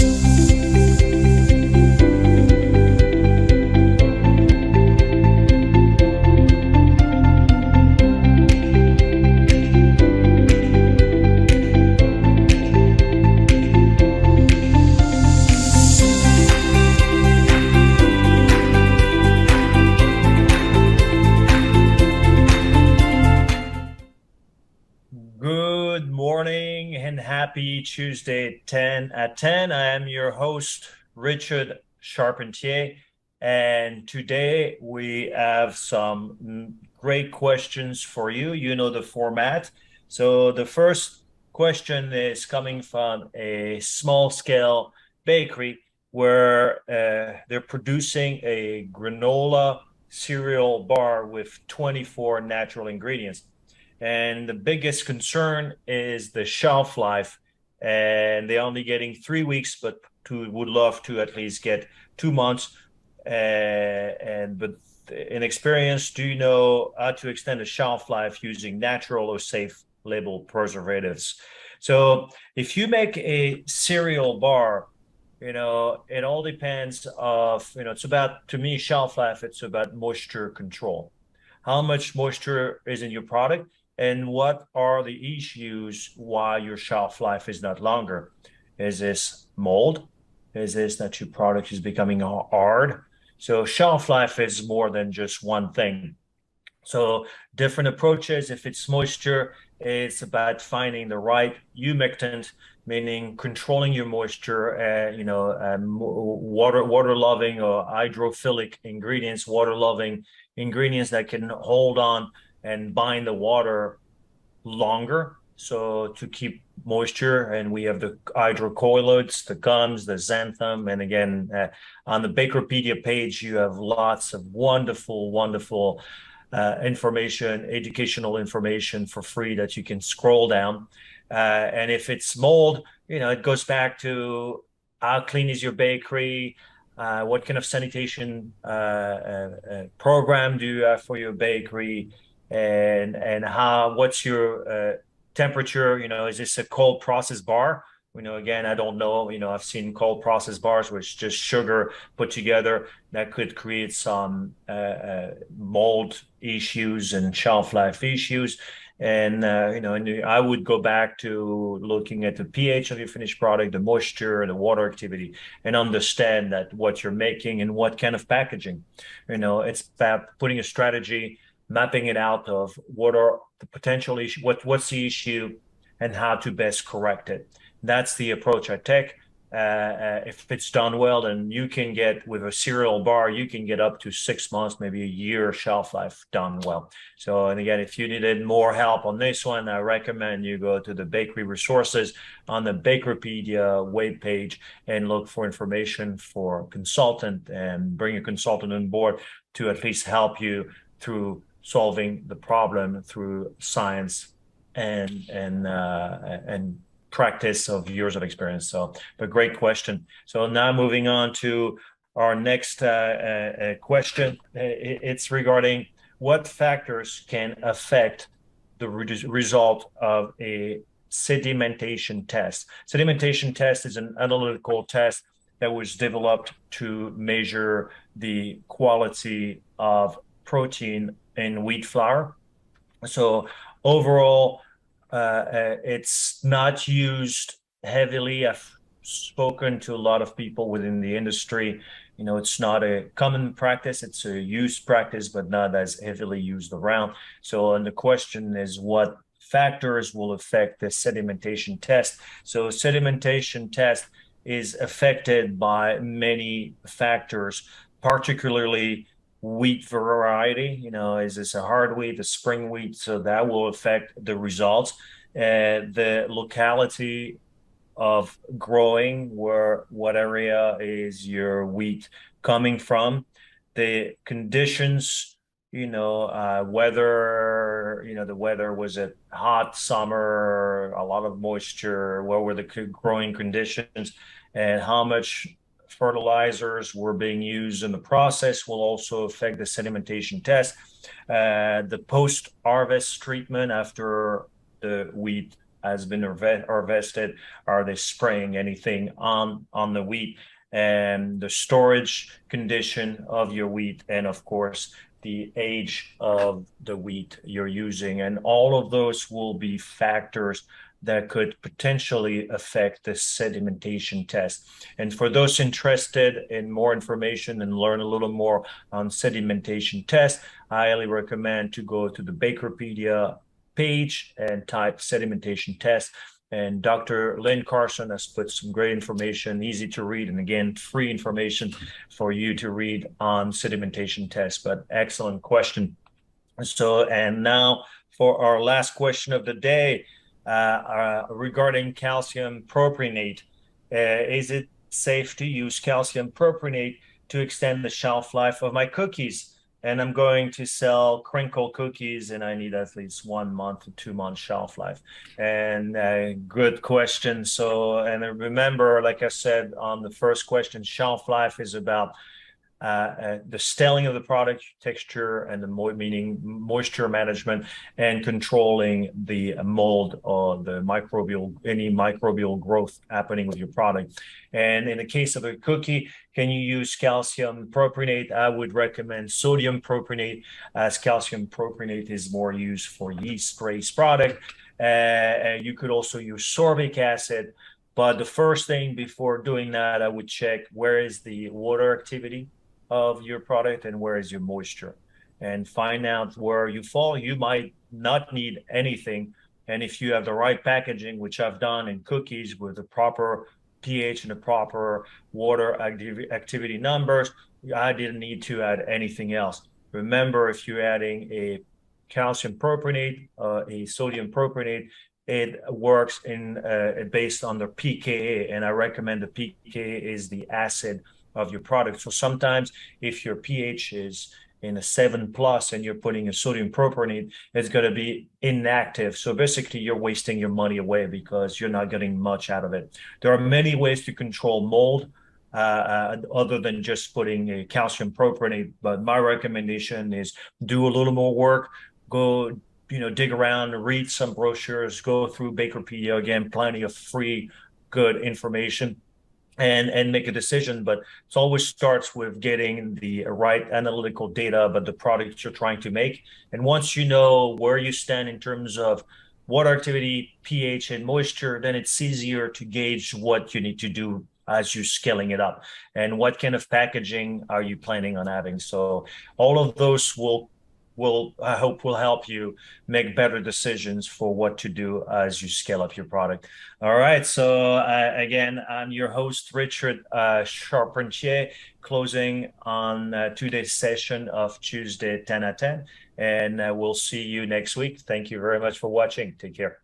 Good morning and happy Tuesday 10 at 10. I am your host, Richard Charpentier, and today we have some great questions for you. You know the format. So the first question is coming from a small-scale bakery where they're producing a granola cereal bar with 24 natural ingredients. And the biggest concern is the shelf life, and they're only getting 3 weeks, but would love to at least get 2 months. But in experience, do you know how to extend the shelf life using natural or safe label preservatives? So if you make a cereal bar, it all depends of, it's about, to me, shelf life, it's about moisture control. How much moisture is in your product? And what are the issues why your shelf life is not longer? Is this mold? Is this that your product is becoming hard? So shelf life is more than just one thing. So different approaches. If it's moisture, it's about finding the right humectant, meaning controlling your moisture, water-loving or hydrophilic ingredients, water-loving ingredients that can hold on and bind the water longer, so to keep moisture. And we have the hydrocolloids, the gums, the xanthan. And again, on the Bakerpedia page, you have lots of wonderful information, educational information for free that you can scroll down. And if it's mold, it goes back to how clean is your bakery, what kind of sanitation program do you have for your bakery, and what's your temperature? Is this a cold process bar? Again, I don't know. I've seen cold process bars which just sugar put together that could create some mold issues and shelf life issues. And I would go back to looking at the pH of your finished product, the moisture, the water activity, and understand that what you're making and what kind of packaging. It's about putting a strategy, mapping it out of what are the potential issue, what's the issue, and how to best correct it. That's the approach I take. If it's done well, then you can get, with a cereal bar, you can get up to 6 months, maybe a year shelf life done well. So, and again, if you needed more help on this one, I recommend you go to the bakery resources on the Bakerpedia webpage and look for information for a consultant, and bring a consultant on board to at least help you through solving the problem through science and practice of years of experience. So, but great question. So now moving on to our next question. It's regarding what factors can affect the result of a sedimentation test. Sedimentation test is an analytical test that was developed to measure the quality of protein in wheat flour. So overall, it's not used heavily. I've spoken to a lot of people within the industry. It's not a common practice. It's a used practice, but not as heavily used around. So, and the question is, what factors will affect the sedimentation test? So sedimentation test is affected by many factors, particularly wheat variety. Is this a hard wheat, a spring wheat? So that will affect the results. The locality of growing, what area is your wheat coming from, the conditions, weather, the weather, was it hot summer, a lot of moisture, what were the growing conditions, and how much fertilizers were being used in the process will also affect the sedimentation test. The post-harvest treatment after the wheat has been harvested? Are they spraying anything on the wheat? And the storage condition of your wheat, and of course, the age of the wheat you're using. And all of those will be factors that could potentially affect the sedimentation test. And for those interested in more information and learn a little more on sedimentation test, I highly recommend to go to the Bakerpedia page and type sedimentation test. And Dr. Lynn Carson has put some great information, easy to read, and again, free information for you to read on sedimentation tests. But excellent question. So, and now for our last question of the day, regarding calcium propionate. Is it safe to use calcium propionate to extend the shelf life of my cookies? And I'm going to sell Crinkle cookies, and I need at least 1 month to 2 month shelf life. And good question. So, and remember, like I said on the first question, shelf life is about the styling of the product, texture, and the meaning moisture management, and controlling the mold or the any microbial growth happening with your product. And in the case of a cookie, can you use calcium propionate? I would recommend sodium propionate, as calcium propionate is more used for yeast-raised product. You could also use sorbic acid. But the first thing before doing that, I would check where is the water activity of your product and where is your moisture, and find out where you fall. You might not need anything. And if you have the right packaging, which I've done in cookies with the proper pH and the proper water activity numbers, I didn't need to add anything else. Remember, if you're adding a calcium propionate, a sodium propionate, it works in based on the pKa, and I recommend the pKa is the acid of your product. So sometimes if your pH is in a 7+ and you're putting a sodium propionate, it's going to be inactive. So basically you're wasting your money away because you're not getting much out of it. There are many ways to control mold other than just putting a calcium propionate. But my recommendation is do a little more work, go dig around, read some brochures, go through Bakerpedia, again, plenty of free good information, and make a decision. But it always starts with getting the right analytical data about the product you're trying to make. And once you know where you stand in terms of water activity, pH, and moisture, then it's easier to gauge what you need to do as you're scaling it up and what kind of packaging are you planning on having. So all of those I hope will help you make better decisions for what to do as you scale up your product. All right. So again, I'm your host, Richard Charpentier, closing on today's session of Tuesday 10 at 10. And we'll see you next week. Thank you very much for watching. Take care.